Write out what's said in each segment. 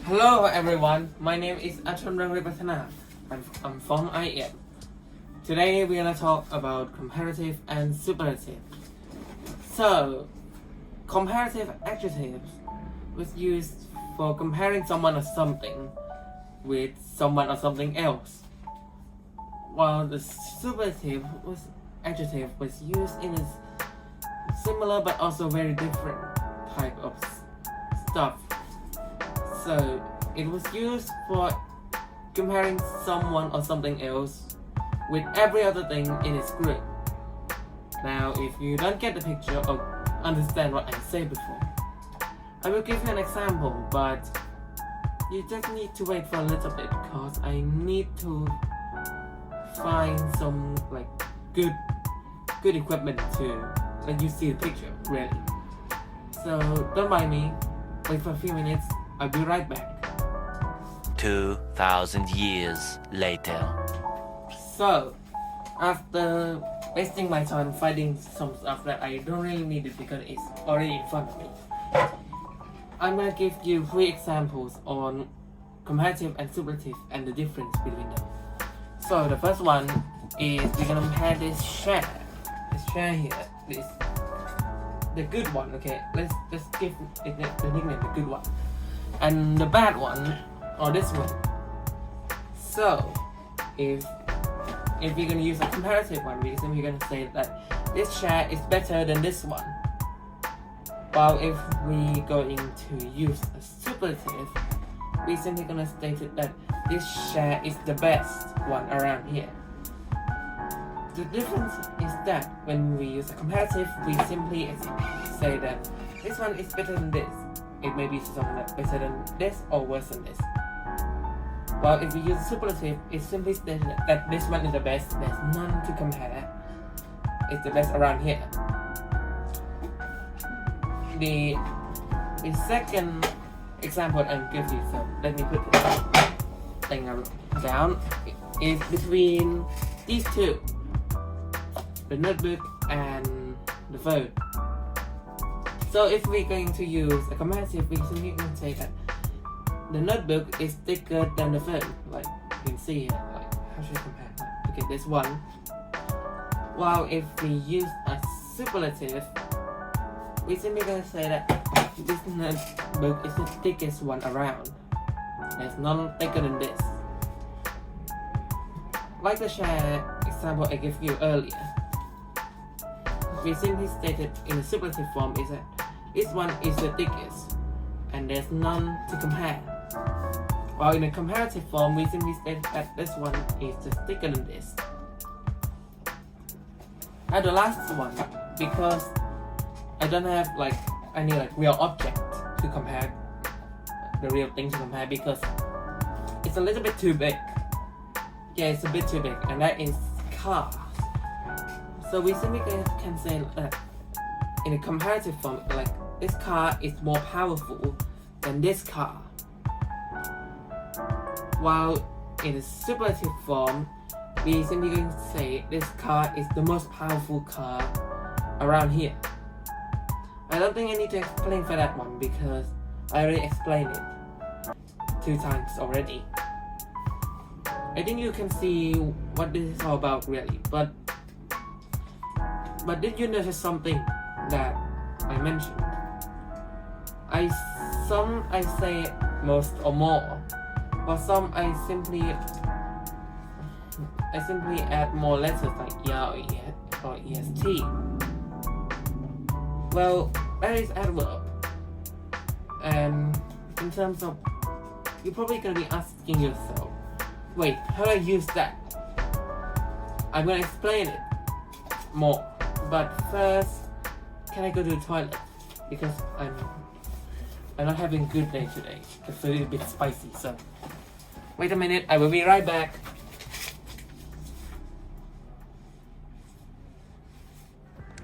Hello everyone, my name is Attanon Ruangritwatana. I'm from IEM. Today we're gonna talk about comparative and superlative. So, comparative adjectives was used for comparing someone or something with someone or something else, while the superlative adjective was used in a similar but also very different type of stuff. So it was used for comparing someone or something else with every other thing in its group. Now, if you don't get the picture or understand what I said before, I will give you an example, but you just need to wait for a little bit because I need to find some good equipment to let you see the picture really. So don't mind me, wait for a few minutes, I'll be right back. 2,000 years later. So, after wasting my time finding some stuff that I don't really need it because it's already in front of me, I'm gonna give you 3 examples on comparative and superlative and the difference between them. So the first one is we're gonna compare this share here, this the good one, okay? Let's give it the nickname the good one, and the bad one, or this one. So if we're gonna use a comparative one, we're simply gonna say that this share is better than this one. While if we going to use a superlative, we're simply gonna state it that this share is the best one around here. The difference is that when we use a comparative, we simply say that this one is better than this. It may be something that's better than this or worse than this. While if we use superlative, it's simply stated that this one is the best, there's none to compare, it's the best around here. The second example I'll give you, so let me put this thing down, is between these two, the notebook and the phone. So if we're going to use a comparative, we simply can say that the notebook is thicker than the phone, like you can see here. Like, how should I compare that? Okay, this one. While if we use a superlative, we simply gonna say that this notebook is the thickest one around. There's none thicker than this. Like the share example I gave you earlier, we simply stated in the superlative form is that this one is the thickest and there's none to compare. While in the comparative form, we simply state that this one is just thicker than this. Now the last one, because I don't have any real object to compare, the real thing to compare, because it's a little bit too big. Yeah, it's a bit too big, and that is cars. So we simply can say that in a comparative form, this car is more powerful than this car. While in a superlative form, we simply going to say this car is the most powerful car around here. I don't think I need to explain for that one because I already explained it 2 times already. I think you can see what this is all about really, but did you notice something that I mentioned? I say most or more, or some I simply add more letters like ya or est. Well, that is adverb, and in terms of, you're probably gonna be asking yourself, wait, how do I use that? I'm gonna explain it more, but first, can I go to the toilet? Because I'm not having a good day today. The food is a bit spicy, so wait a minute, I will be right back.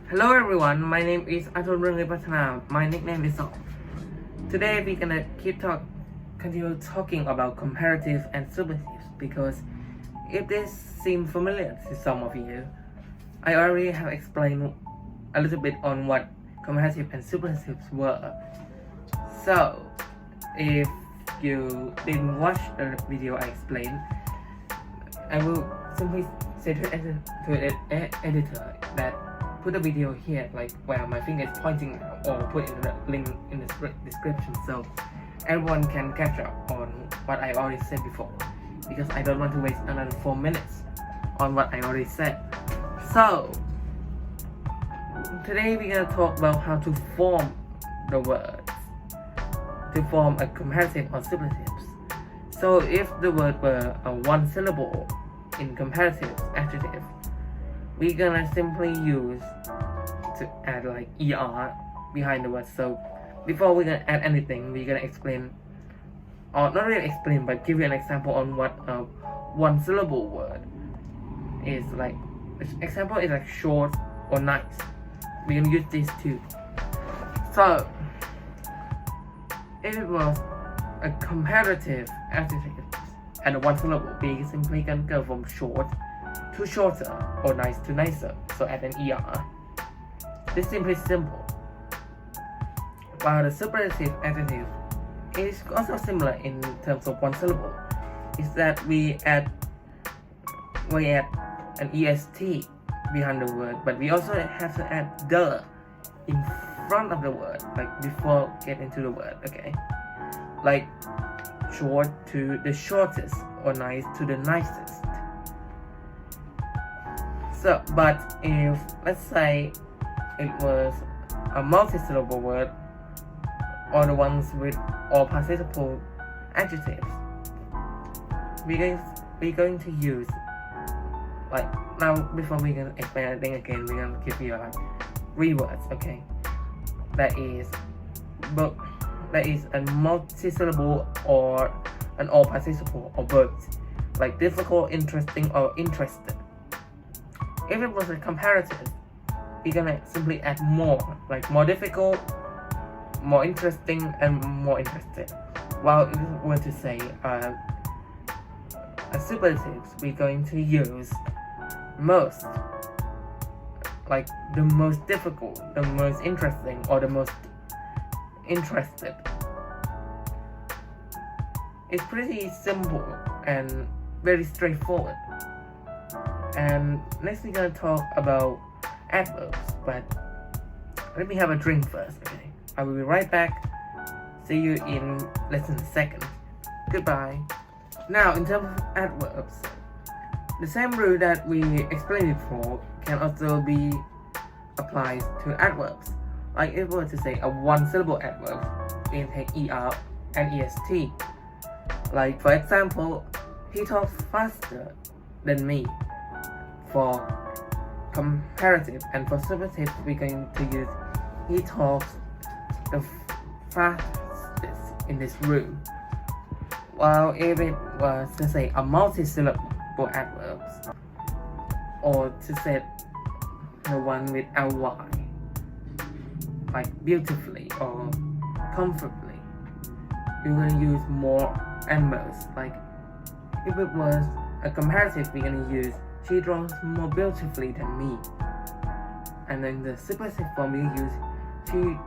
Hello everyone, my name is Attanon Ruangritwatana. My nickname is Song. Today we're gonna continue talking about comparative and superlatives, because if this seems familiar to some of you, I already have explained a little bit on what comparative and superlatives were. So, if you didn't watch the video I explained, I will simply say to the editor that put the video here, like where my finger is pointing now, or put in the link in the description so everyone can catch up on what I already said before, because I don't want to waste another 4 minutes on what I already said. So today we're gonna talk about how to form the words, to form a comparative or superlatives. So if the word were a one syllable in comparative adjective, we're gonna simply use to add like er behind the word. So before we're gonna add anything, we're gonna explain, or not really explain, but give you an example on what a one syllable word is like. Example is like short or nice. We're gonna use these two. So if it was a comparative adjective and a one syllable, we simply can go from short to shorter or nice to nicer. So add an er. This is simply simple. While the superlative adjective is also similar in terms of one syllable, is that we add an est behind the word, but we also have to add the in front of the word, like before getting to the word, okay? Like short to the shortest or nice to the nicest. So, but if let's say it was a multi-syllable word, or the ones with all participle adjectives, we're going to use, like, now before we can explain anything again, we're gonna give you like 3 words, okay? That is a multi-syllable or an all participle or both, like difficult, interesting, or interested. If it was a comparative, we're gonna simply add more, like more difficult, more interesting, and more interested. While if we were to say a superlative, we're going to use most, like the most difficult, the most interesting, or the most interested. It's pretty simple and very straightforward. And next we're gonna talk about adverbs, but let me have a drink first, okay? I will be right back. See you in less than a second. Goodbye. Now, in terms of adverbs, the same rule that we explained before can also be applied to adverbs. Like if we were to say a one syllable adverb, we can take er and est. Like for example, he talks faster than me for comparative, and for superlative we're going to use he talks the fastest in this room. While if it was to say a multi-syllable adverbs, or to say the one with ly, like beautifully or comfortably, you're gonna use more and most. Like if it was a comparative, we're gonna use she draws more beautifully than me. And then the superlative form we use she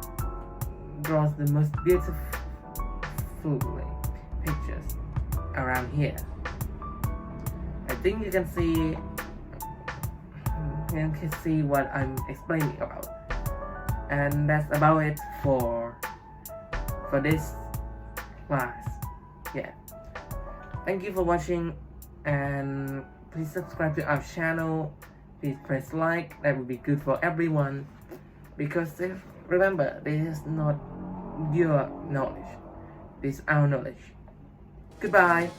draws the most beautiful pictures around here. I think you can see what I'm explaining about. And that's about it for this class. Yeah. Thank you for watching, and please subscribe to our channel. Please press like, that would be good for everyone. Because remember, this is not your knowledge, this is our knowledge. Goodbye.